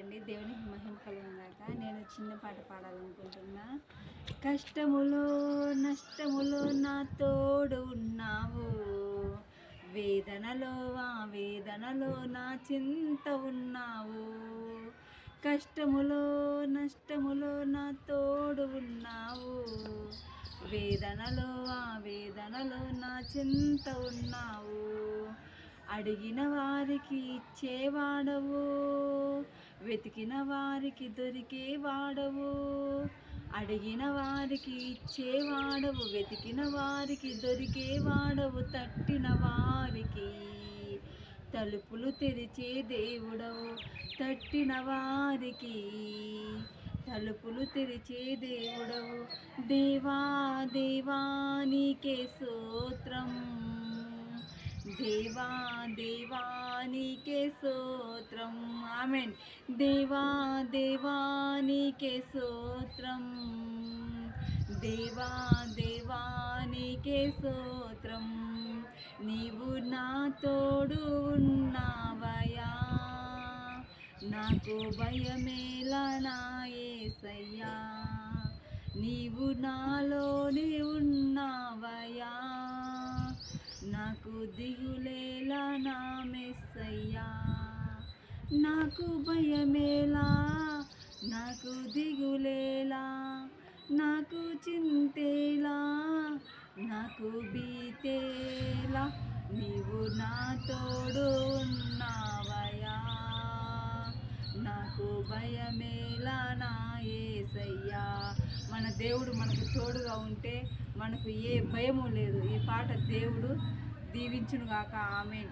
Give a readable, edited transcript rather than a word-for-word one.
వందనాలండి. దేవునికి మహిమ కలుగుగాక. నేను చిన్న పాట పాడాలనుకుంటున్నా. కష్టములో నష్టములో నా తోడు ఉన్నావు, వేదనలో వేదనలో నా చింత ఉన్నావు. కష్టములో నష్టములో నా తోడు ఉన్నావు, వేదనలో వేదనలో నా చింత ఉన్నావు. అడిగిన వారికి ఇచ్చేవాడవు, వెతికిన వారికి దొరికేవాడవు. అడిగిన వారికి ఇచ్చేవాడవు, వెతికిన వారికి దొరికేవాడవు. తట్టిన వారికి తలుపులు తెరిచే దేవుడవు, తట్టిన వారికి తలుపులు తెరిచే దేవుడవు. దేవా దేవా నీకే స్తోత్రం, దేవా దేవా నీకే స్తోత్రం. ఆమేన్. దేవా దేవా నీకే స్తోత్రం, దేవా దేవా నీకే స్తోత్రం. నీవు నా తోడు ఉన్నావయ్యా, నాకు భయమేలా నా యేసయ్యా. నీవు నాలోనే ఉన్నావయ్యా, నాకు దిగులేలా నా మెస్సయ్యా. నాకు భయమేలా, నాకు దిగులేలా, నాకు చింతేలా, నాకు భీతేలా. నీవు నా తోడు ఉన్నావయ్యా, నాకు భయమేలా నా యేసయ్యా. మన దేవుడు మనకు తోడుగా ఉంటే మనకు ఏ భయము లేదు. ఈ పాట దేవుడు దీవించునుగాక. ఆమేన్.